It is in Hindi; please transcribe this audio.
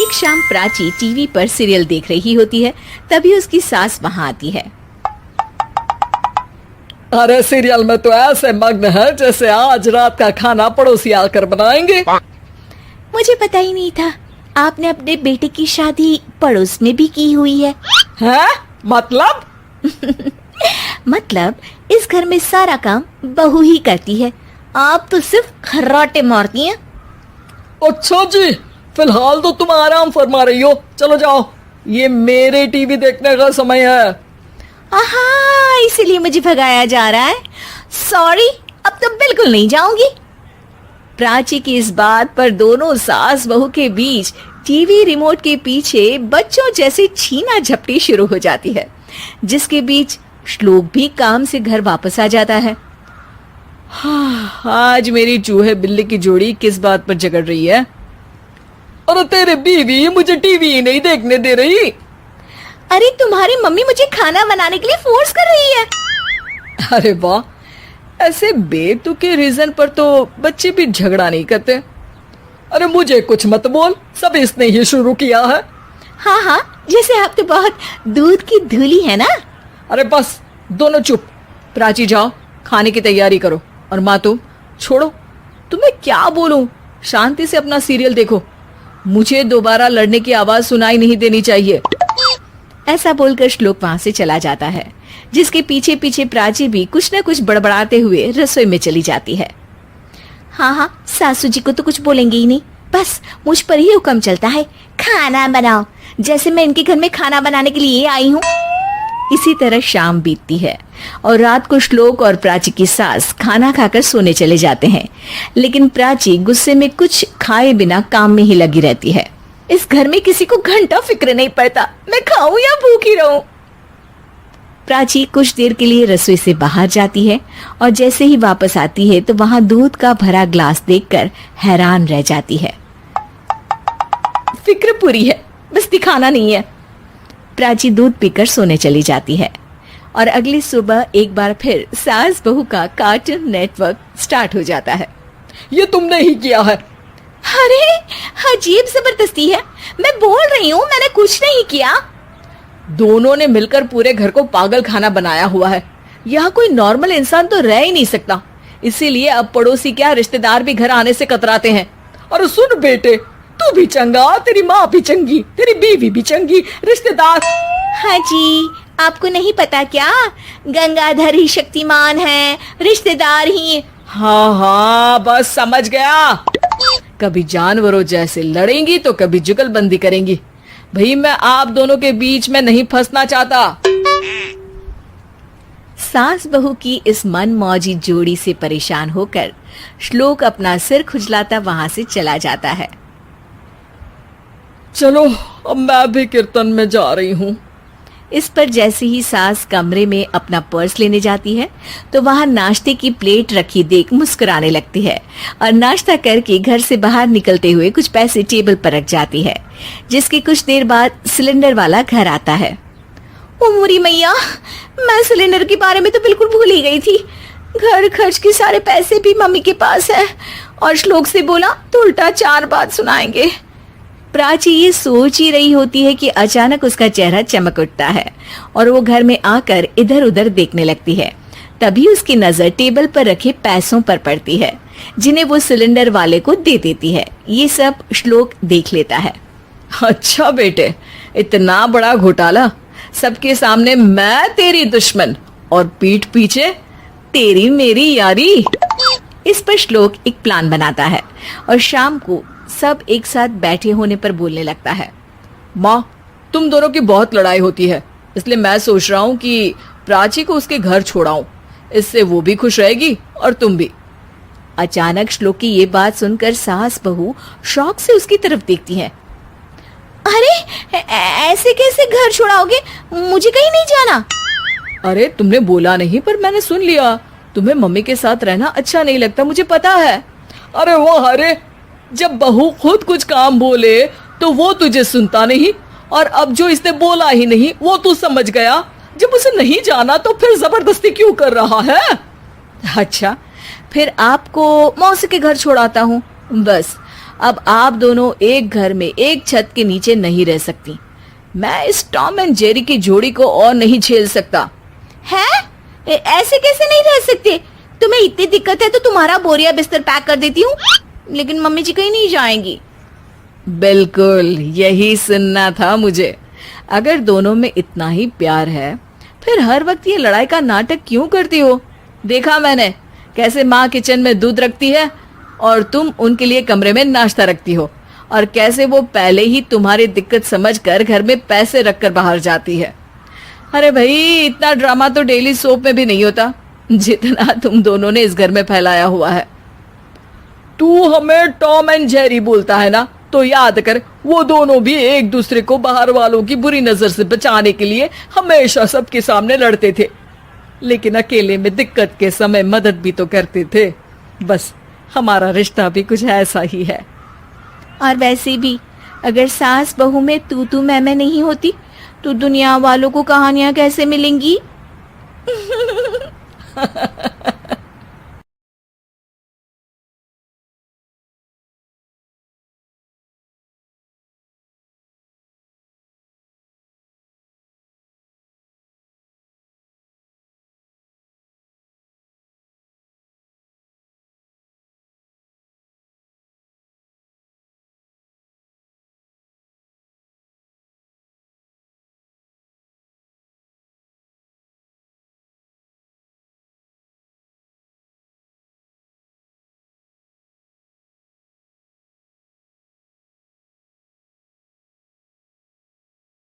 एक शाम प्राची टीवी पर सीरियल देख रही होती है, तभी उसकी सास वहाँ आती है। अरे सीरियल में तो ऐसे मग्न है जैसे आज रात का खाना पड़ोसी आकर बनाएंगे। मुझे पता ही नहीं था आपने अपने बेटे की शादी पड़ोस में भी की हुई है। हैं? मतलब? मतलब इस घर में सारा काम बहू ही करती है, आप तो सिर्फ खर्राटे मारती हैं। अच्छा जी, फिलहाल तो तुम आराम फरमा रही हो, चलो जाओ, ये मेरे टीवी देखने का समय है। आहा, इसीलिए मुझे भगाया जा रहा है। सॉरी, अब तो बिल्कुल नहीं जाऊंगी। प्राची की इस बात पर दोनों सास बहू के बीच टीवी रिमोट के पीछे बच्चों जैसे छीना झपटी शुरू हो जाती है, जिसके बीच श्लोक भी काम से घर वापस आ जाता है। हाँ, आज मेरी चूहे बिल्ली की जोड़ी किस बात पर झगड़ रही है? अरे तेरे बीवी मुझे टीवी ही नहीं देखने दे रही। अरे तुम्हारी मम्मी मुझे खाना बनाने के लिए फोर्स कर रही है। अरे वाह, ऐसे बेतुके रीजन पर तो बच्चे भी झगड़ा नहीं करते। अरे मुझे कुछ मत बोल, सब इसने ही शुरू किया है। हाँ हाँ, जैसे आप तो बहुत दूध की धूली है ना। अरे बस, दोनों चुप। प्राची जाओ, खाने की तैयारी करो। और माँ तुम छोड़ो, तुम्हें क्या बोलूं, शांति से अपना सीरियल देखो, मुझे दोबारा लड़ने की आवाज सुनाई नहीं देनी चाहिए। ऐसा बोलकर श्लोक वहां से चला जाता है, जिसके पीछे पीछे प्राची भी कुछ न कुछ बड़बड़ाते हुए रसोई में चली जाती है। हाँ हाँ, सासू जी को तो कुछ बोलेंगे ही नहीं, बस मुझ पर ही हुक्म चलता है, खाना बनाओ, जैसे मैं इनके घर में खाना बनाने के लिए आई हूँ। इसी तरह शाम बीतती है और रात को श्लोक और प्राची की सास खाना खाकर सोने चले जाते हैं, लेकिन प्राची गुस्से में कुछ खाए बिना काम में ही लगी रहती है। इस घर में किसी को घंटा फिक्र नहीं पड़ता, मैं खाऊं या भूखी रहूं। प्राची कुछ देर के लिए रसोई से बाहर जाती है और जैसे ही वापस आती है तो वहां दूध का भरा ग्लास देखकर हैरान रह जाती है। फिक्र पूरी है, बस दिखाना नहीं है। प्राची दूध पीकर सोने चली जाती है और अगली सुबह एक बार फिर सास बहू का कार्टून नेटवर्क स्टार्ट हो जाता है। ये तुमने ही किया है। अरे अजीब जबरदस्ती है, मैं बोल रही हूँ मैंने कुछ नहीं किया। दोनों ने मिलकर पूरे घर को पागल खाना बनाया हुआ है। यहाँ कोई नॉर्मल इंसान तो रह ही नहीं सकता, इसीलिए अब पड़ोसी क्या रिश्तेदार भी घर आने से कतराते हैं। और सुन बेटे, तू भी चंगा, तेरी माँ भी चंगी, तेरी बीवी भी चंगी, रिश्तेदार। हाँ जी, आपको नहीं पता क्या, गंगाधर ही शक्तिमान है, रिश्तेदार ही। हाँ हाँ, बस समझ गया। कभी जानवरों जैसे लड़ेंगी तो कभी जुगलबंदी करेंगी। भाई मैं आप दोनों के बीच में नहीं फंसना चाहता। सास बहू की इस मनमौजी जोड़ी से परेशान होकर श्लोक अपना सिर खुजलाता वहां से चला जाता है। चलो अब मैं भी कीर्तन में जा रही हूँ। इस पर जैसे ही सास कमरे में अपना पर्स लेने जाती है तो वहां नाश्ते की प्लेट रखी देख मुस्कुराने लगती है और नाश्ता करके घर से बाहर निकलते हुए कुछ पैसे टेबल पर रख जाती है, जिसके कुछ देर बाद सिलेंडर वाला घर आता है। ओ मोरी मैया, मैं सिलेंडर के बारे में तो बिल्कुल भूल ही गई थी। घर खर्च के सारे पैसे भी मम्मी के पास है और श्लोक से बोला तो उल्टा 4 बात सुनाएंगे। प्राची ये सोच ही रही होती है कि अचानक उसका चेहरा चमक उठता है और वो घर में आकर इधर उधर देखने लगती है। तभी उसकी नजर टेबल पर रखे पैसों पर पड़ती है, जिन्हें वो सिलेंडर वाले को दे देती है। ये सब श्लोक देख लेता है। अच्छा बेटे, इतना बड़ा घोटाला, सबके सामने मैं तेरी दुश्मन और पीठ पीछे तेरी मेरी यारी। इस पर श्लोक एक प्लान बनाता है और शाम को सब एक साथ बैठे होने पर बोलने लगता है। माँ, तुम दोनों की बहुत लड़ाई होती है, इसलिए मैं सोच रहा हूँ कि प्राची को उसके घर छोड़ाऊं, इससे वो भी खुश रहेगी और तुम भी। अचानक श्लोक की ये बात सुनकर सास बहू शौक से उसकी तरफ देखती हैं। अरे ऐसे कैसे घर छोड़ाओगे, मुझे कहीं नहीं जाना। अरे तुमने बोला नहीं पर मैंने सुन लिया, तुम्हें मम्मी के साथ रहना अच्छा नहीं लगता, मुझे पता है। अरे वो अरे, जब बहू खुद कुछ काम बोले तो वो तुझे सुनता नहीं, और अब जो इसने बोला ही नहीं वो तू समझ गया। जब उसे नहीं जाना तो फिर जबरदस्ती क्यों कर रहा है? अच्छा, फिर आपको मौसी के घर छोड़ाता हूँ, बस अब आप दोनों एक घर में एक छत के नीचे नहीं रह सकती। मैं इस टॉम एंड जेरी की जोड़ी को और नहीं झेल सकता। है? ऐसे कैसे नहीं रह सकते? तुम्हें इतनी दिक्कत है तो तुम्हारा बोरिया बिस्तर पैक कर देती हूँ, लेकिन मम्मी जी कहीं नहीं जाएंगी। बिल्कुल यही सुनना था मुझे। अगर दोनों में इतना ही प्यार है फिर हर वक्त ये लड़ाई का नाटक क्यों करती हो? देखा मैंने कैसे माँ किचन में दूध रखती है और तुम उनके लिए कमरे में नाश्ता रखती हो, और कैसे वो पहले ही तुम्हारी दिक्कत समझकर घर में पैसे रखकर बाहर जाती है। अरे भाई, इतना ड्रामा तो डेली सोप में भी नहीं होता जितना तुम दोनों ने इस घर में फैलाया हुआ है। तू हमें टॉम एंड जेरी बोलता है ना, तो याद कर वो दोनों भी एक दूसरे को बाहर वालों की बुरी नजर से बचाने के लिए हमेशा सबके सामने लड़ते थे, लेकिन अकेले में दिक्कत के समय मदद भी तो करते थे। बस हमारा रिश्ता भी कुछ ऐसा ही है। और वैसे भी अगर सास बहू में तू मैं नहीं होती तो दुनिया वालों को कहानियां कैसे मिलेंगी?